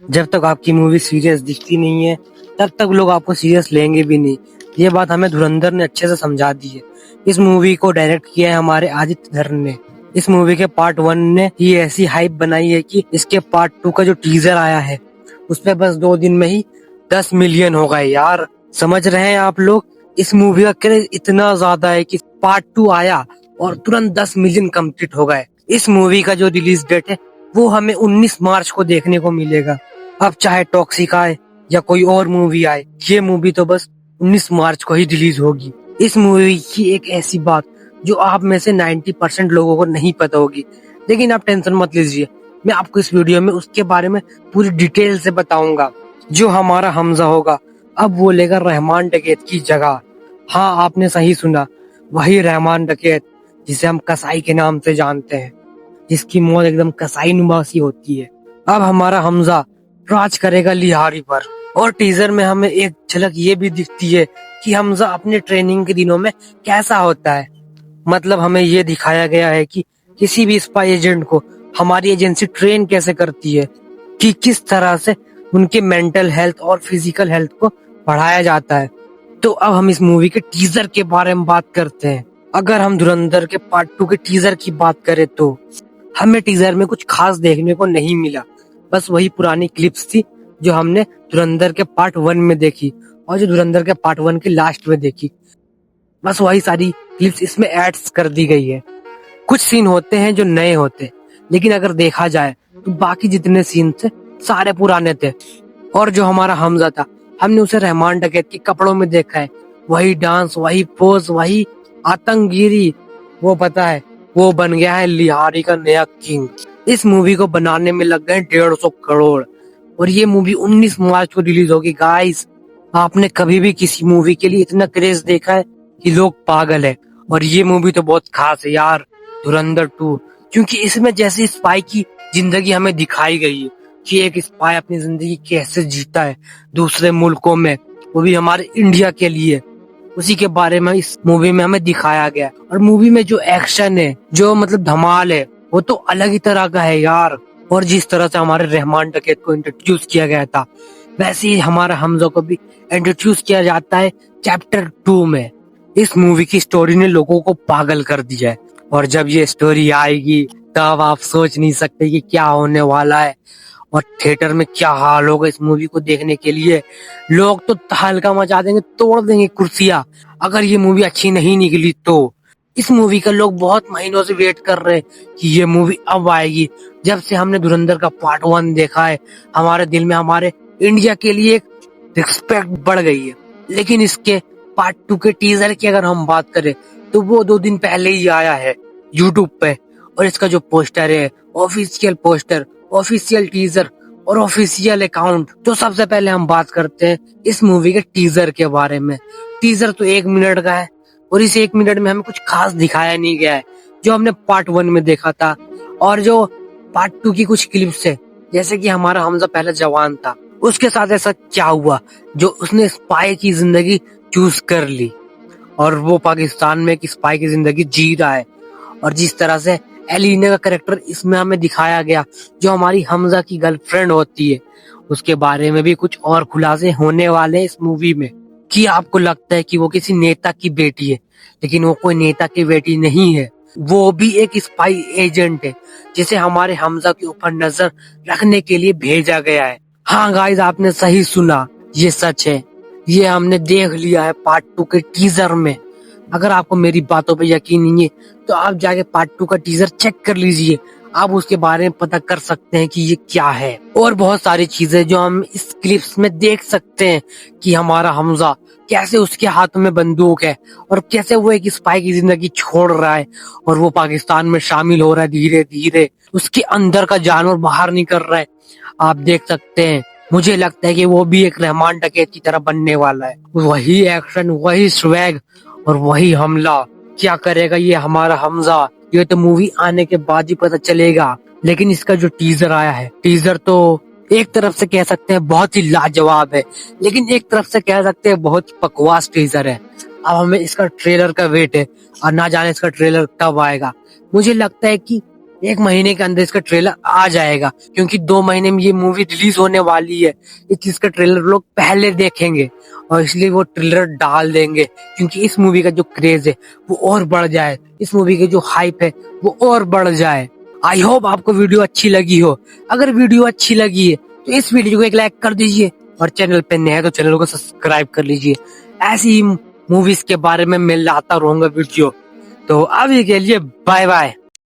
जब तक आपकी मूवी सीरियस दिखती नहीं है तब तक लोग आपको सीरियस लेंगे भी नहीं। ये बात हमें धुरंधर ने अच्छे से समझा दी है। इस मूवी को डायरेक्ट किया है हमारे आदित्य धर ने। इस मूवी के पार्ट 1 ने ही ऐसी हाइप बनाई है कि इसके पार्ट 2 का जो टीजर आया है उसपे बस 2 दिन में ही 10 मिलियन हो गए यार। समझ रहे हैं आप लोग, इस मूवी का क्रेज इतना ज्यादा है कि पार्ट 2 आया और तुरंत 10 मिलियन कंप्लीट हो गए। इस मूवी का जो रिलीज डेट है वो हमें 19 मार्च को देखने को मिलेगा। अब चाहे टॉक्सिक आए या कोई और मूवी आए, ये मूवी तो बस 19 मार्च को ही रिलीज होगी। इस मूवी की एक ऐसी बात जो आप में से 90% लोगों को नहीं पता होगी, लेकिन आप टेंशन मत लीजिए, मैं आपको इस वीडियो में उसके बारे में पूरी डिटेल से बताऊंगा। जो हमारा हमजा होगा अब वो लेगा रहमान डकैत की जगह। हाँ, आपने सही सुना, वही रहमान डकैत जिसे हम कसाई के नाम से जानते हैं, जिसकी मौत एकदम कसाई नुमासी होती है। अब हमारा हमजा राज करेगा लिहारी पर। और टीजर में हमें एक झलक ये भी दिखती है कि हमजा अपने ट्रेनिंग के दिनों में कैसा होता है। मतलब हमें ये दिखाया गया है कि किसी भी स्पाई एजेंट को हमारी एजेंसी ट्रेन कैसे करती है, कि किस तरह से उनके मेंटल हेल्थ और फिजिकल हेल्थ को बढ़ाया जाता है। तो अब हम इस मूवी के टीजर के बारे में बात करते हैं। अगर हम धुरंधर के पार्ट 2 के टीजर की बात करें तो हमें टीजर में कुछ खास देखने को नहीं मिला। बस वही पुरानी क्लिप्स थी जो हमने धुरंधर के पार्ट 1 में देखी और जो धुरंधर के पार्ट 1 के लास्ट में देखी। बस वही सारी क्लिप्स इसमें एड्स कर दी गई है। कुछ सीन होते हैं जो नए होते, लेकिन अगर देखा जाए तो बाकी जितने सीन थे सारे पुराने थे। और जो हमारा हमजा था, हमने उसे रहमान डकैत के कपड़ों में देखा है। वही डांस, वही पोज, वही आतंकगिरी, वो पता है वो बन गया है लिहारी का नया किंग। इस मूवी को बनाने में लग गए 150 करोड़ और ये मूवी 19 मार्च को रिलीज होगी। गाइस, आपने कभी भी किसी मूवी के लिए इतना क्रेज देखा है कि लोग पागल है। और ये मूवी तो बहुत खास है यार, धुरंधर 2, क्योंकि इसमें जैसी स्पाई की जिंदगी हमें दिखाई गई है कि एक स्पाई अपनी जिंदगी कैसे जीता है दूसरे मुल्कों में, वो भी हमारे इंडिया के लिए, उसी के बारे में इस मूवी में हमें दिखाया गया। और मूवी में जो एक्शन है, जो मतलब धमाल है, वो तो अलग ही तरह का है यार। और जिस तरह से हमारे रहमान डकैत को इंट्रोड्यूस किया गया था, वैसे ही हमारा हमजा को भी इंट्रोड्यूस किया जाता है चैप्टर 2 में। इस मूवी की स्टोरी ने लोगों को पागल कर दिया है और जब ये स्टोरी आएगी तब आप सोच नहीं सकते कि क्या होने वाला है और थिएटर में क्या हाल होगा इस मूवी को देखने के लिए। लोग तो तहलका मचा देंगे, तोड़ देंगे कुर्सियां, अगर ये मूवी अच्छी नहीं निकली तो। इस मूवी का लोग बहुत महीनों से वेट कर रहे हैं कि ये मूवी अब आएगी। जब से हमने धुरंधर का पार्ट 1 देखा है, हमारे दिल में हमारे इंडिया के लिए एक रिस्पेक्ट बढ़ गई है। लेकिन इसके पार्ट 2 के टीजर की अगर हम बात करें तो वो 2 दिन पहले ही आया है यूट्यूब पे। और इसका जो पोस्टर है, ऑफिशियल पोस्टर, ऑफिशियल टीजर और ऑफिशियल अकाउंट, तो सबसे पहले हम बात करते हैं इस मूवी के टीजर के बारे में। टीजर तो 1 मिनट का है और इस 1 मिनट में हमें कुछ खास दिखाया नहीं गया है जो हमने पार्ट 1 में देखा था। और जो पार्ट 2 की कुछ क्लिप्स है, जैसे कि हमारा हमजा पहले जवान था, उसके साथ ऐसा क्या हुआ जो उसने स्पाई की जिंदगी चूज कर ली और वो पाकिस्तान में एक स्पाई की जिंदगी जी रहा है। और जिस तरह से एलिना का कैरेक्टर इसमें हमें दिखाया गया, जो हमारी हमजा की गर्लफ्रेंड होती है, उसके बारे में भी कुछ और खुलासे होने वाले हैं इस मूवी में। कि आपको लगता है कि वो किसी नेता की बेटी है, लेकिन वो कोई नेता की बेटी नहीं है, वो भी एक स्पाई एजेंट है जिसे हमारे हमजा के ऊपर नजर रखने के लिए भेजा गया है। हाँ गाइस, आपने सही सुना, ये सच है। ये हमने देख लिया है पार्ट 2 के टीजर में। अगर आपको मेरी बातों पे यकीन नहीं है तो आप जाके पार्ट 2 का टीजर चेक कर लीजिए, आप उसके बारे में पता कर सकते हैं कि ये क्या है। और बहुत सारी चीजें जो हम इस क्लिप्स में देख सकते हैं कि हमारा हमजा कैसे उसके हाथ में बंदूक है और कैसे वो एक स्पाई की जिंदगी छोड़ रहा है और वो पाकिस्तान में शामिल हो रहा है धीरे धीरे, उसके अंदर का जानवर बाहर निकल रहा है, आप देख सकते हैं। मुझे लगता है कि वो भी एक रहमान डकैत की तरह बनने वाला है। वही एक्शन, वही स्वैग और वही हमला। क्या करेगा ये हमारा हमजा, ये तो मूवी आने के बाद ही पता चलेगा। लेकिन इसका जो टीजर आया है, टीजर तो एक तरफ से कह सकते हैं बहुत ही लाजवाब है, लेकिन एक तरफ से कह सकते हैं बहुत बकवास टीजर है। अब हमें इसका ट्रेलर का वेट है और ना जाने इसका ट्रेलर कब आएगा। मुझे लगता है कि 1 महीने के अंदर इसका ट्रेलर आ जाएगा, क्योंकि 2 महीने में ये मूवी रिलीज होने वाली है। इस चीज का ट्रेलर लोग पहले देखेंगे और इसलिए वो ट्रेलर डाल देंगे, क्योंकि इस मूवी का जो क्रेज है वो और बढ़ जाए, इस मूवी की जो हाइप है वो और बढ़ जाए। आई होप आपको वीडियो अच्छी लगी हो। अगर वीडियो अच्छी लगी है तो इस वीडियो को एक लाइक कर दीजिए और चैनल पे नए हैं तो चैनल को सब्सक्राइब कर लीजिए। ऐसी ही मूवीज के बारे में मैं लाता रहूंगा वीडियो। तो अभी के लिए बाय बाय।